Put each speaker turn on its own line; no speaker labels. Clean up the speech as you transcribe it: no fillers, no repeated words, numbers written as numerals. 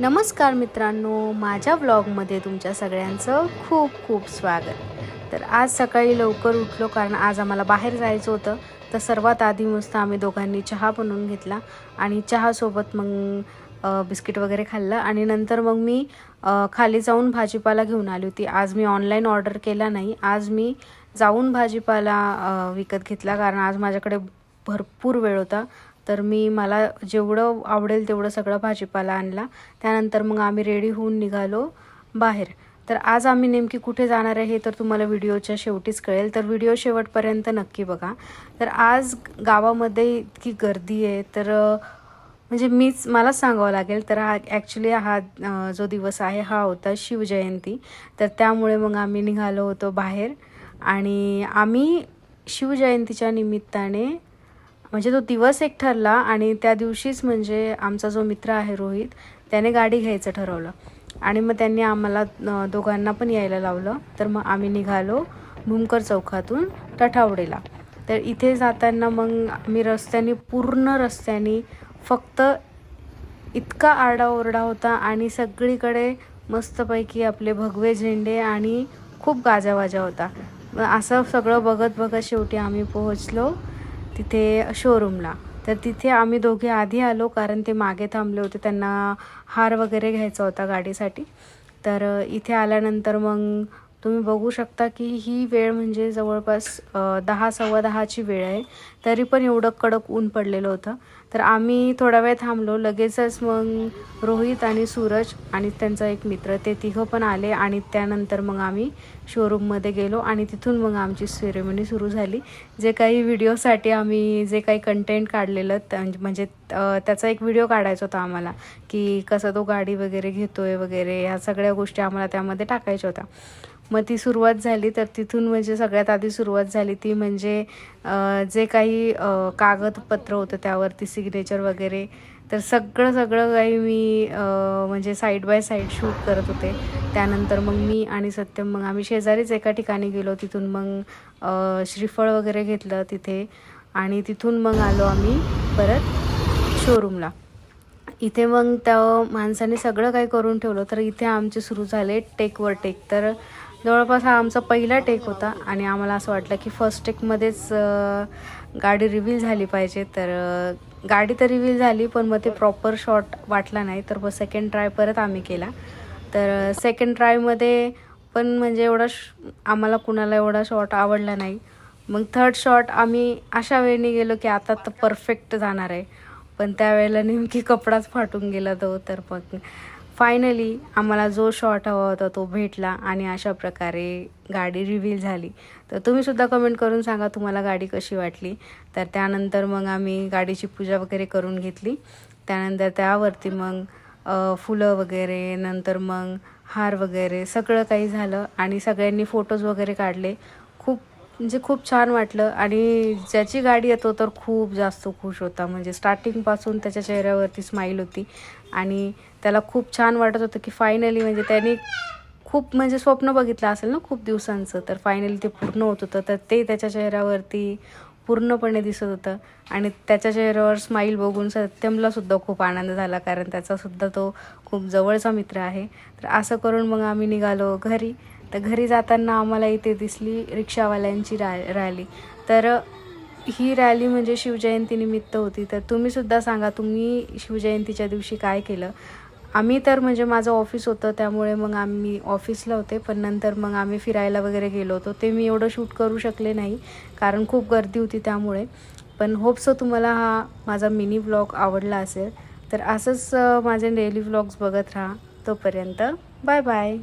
नमस्कार मित्रांनो, माझ्या व्लॉगमध्ये तुमच्या सगळ्यांचं खूप खूप स्वागत। तर आज सकाळी लवकर उठलो कारण आज आम्हाला बाहेर जायचं होतं। तर सर्वात आधी मस्त आम्ही दोघांनी चहा बनवून घेतला आणि चहासोबत मग बिस्किट वगैरे खाल्लं आणि नंतर मग मी खाली जाऊन भाजीपाला घेऊन आली होती। आज मी ऑनलाईन ऑर्डर केला नाही, आज मी जाऊन भाजीपाला विकत घेतला कारण आज माझ्याकडे भरपूर वेळ होता। तर मला जेवढं आवडेल तेवढं सगळं भाजीपाला आणला। त्यानंतर मग आम्ही रेडी होऊन निघालो बाहेर। तर आज आम्ही नेमकी कुठे जाणार आहे हे तर तुम्हाला व्हिडिओच्या शेवटीच कळेल, तर व्हिडिओ शेवटपर्यंत नक्की बघा। तर आज गावामध्ये इतकी गर्दी आहे तर म्हणजे मला सांगावं लागेल तर ॲक्च्युली हा जो दिवस आहे हा होता शिवजयंती। तर त्यामुळे मग आम्ही निघालो होतो बाहेर आणि आम्ही शिवजयंतीच्या निमित्ताने म्हणजे तो दिवस एक ठरला आणि त्या दिवशीच म्हणजे आमचा जो मित्र आहे रोहित त्याने गाडी घ्यायचं ठरवलं आणि मग त्यांनी आम्हाला दोघांना पण यायला लावलं। तर मग आम्ही निघालो भूमकर चौकातून टठावडेला। तर इथे जाताना मग आम्ही पूर्ण रस्त्याने फक्त इतका आरडाओरडा होता आणि सगळीकडे मस्तपैकी आपले भगवे झेंडे आणि खूप गाजावाजा होता। असं सगळं बघत बघत शेवटी आम्ही पोहोचलो तिथे शोरूमला। तर तिथे आम्ही दोघे आधी आलो कारण ते मागे थांबले होते, त्यांना हार वगैरे घ्यायचा होता गाडीसाठी। तर इथे आल्यानंतर मग तुम्ही बघू शकता की ही वेळ म्हणजे जवळपास 10 सव्वा 10ची वेळ आहे, तरी पण एवढं कडक ऊन पडलेलं होतं। तर आम्ही थोडा वेळ थांबलो, लगेचच मग रोहित आणि सूरज आणि त्यांचा एक मित्र ते तिघं पण आले आणि त्यानंतर मग आम्ही शोरूममध्ये गेलो आणि तिथून मग आमची सेरेमनी सुरू झाली। जे काही व्हिडिओसाठी आम्ही जे काही कंटेंट काढलेलं म्हणजे त्याचा एक व्हिडिओ काढायचा होता आम्हाला की कसं तो गाडी वगैरे घेतोय वगैरे, ह्या सगळ्या गोष्टी आम्हाला त्यामध्ये टाकायच्या होत्या। मग ती सुरुवात झाली। तर तिथून म्हणजे सगळ्यात आधी सुरुवात झाली ती म्हणजे जे काही कागदपत्र होतं त्यावरती सिग्नेचर वगैरे, तर सगळं काही मी म्हणजे साईड बाय साईड शूट करत होते। त्यानंतर मग मी आणि सत्यम मग आम्ही शेजारीच एका ठिकाणी गेलो, तिथून मग श्रीफळ वगैरे घेतलं तिथे आणि तिथून मग आलो आम्ही परत शोरूमला। इथे मग त्या माणसाने सगळं काही करून ठेवलं। तर इथे आमचे सुरू झाले टेकवर टेक। तर जवळपास हा आमचा पहिला टेक होता आणि आम्हाला असं वाटलं की फर्स्ट टेकमध्येच गाडी रिव्हील झाली पाहिजे। तर गाडी तर रिव्हील झाली पण मग ते प्रॉपर शॉट वाटला नाही, तर मग सेकंड ट्राय परत आम्ही केला। तर सेकंड ट्रायमध्ये पण म्हणजे आम्हाला कुणाला एवढा शॉट आवडला नाही। मग थर्ड शॉट आम्ही अशा वेळेने गेलो की आता तर परफेक्ट जाणार आहे, पण त्यावेळेला नेमकी कपडाच फाटून गेला तो। तर मग फायनली आम्हाला जो शॉट हवा होता तो भेटला आणि अशा प्रकारे गाडी रिव्हील झाली। तर तुम्हीसुद्धा कमेंट करून सांगा तुम्हाला गाडी कशी वाटली। तर त्यानंतर मग आम्ही गाडीची पूजा वगैरे करून घेतली। त्यानंतर त्यावरती मग फुलं वगैरे, नंतर मग हार वगैरे सगळं काही झालं आणि सगळ्यांनी फोटोज वगैरे काढले। खूप छान वाटलं आणि ज्याची गाडी येतो तर खूप जास्त खुश होता, म्हणजे स्टार्टिंगपासून त्याच्या चेहऱ्यावरती स्माईल होती आणि त्याला खूप छान वाटत होतं की फायनली म्हणजे त्यांनी खूप म्हणजे स्वप्न बघितलं असेल ना खूप दिवसांचं, तर फायनली ते पूर्ण होत होतं। तर ते त्याच्या चेहऱ्यावरती पूर्णपणे दिसत होतं आणि त्याच्या चेहऱ्यावर स्माईल बघून सत्यमलासुद्धा खूप आनंद झाला कारण त्याचासुद्धा तो खूप जवळचा मित्र आहे। तर असं करून मग आम्ही निघालो घरी। तर घरी जाताना आम्हाला इथे दिसली रिक्षावाल्यांची रॅली। तर ही रॅली म्हणजे शिवजयंतीनिमित्त होती। तर तुम्हीसुद्धा सांगा तुम्ही शिवजयंतीच्या दिवशी काय केलं। आम्ही तर म्हणजे माझं ऑफिस होतं त्यामुळे मग आम्ही ऑफिसला होते, पण नंतर मग आम्ही फिरायला वगैरे गेलो होतो। ते मी एवढं शूट करू शकले नाही कारण खूप गर्दी होती त्यामुळे, पण होप्सो तुम्हाला हा माझा मिनी व्लॉग आवडला असेल। तर असंच माझे डेली व्लॉग्स बघत राहा। तोपर्यंत बाय बाय।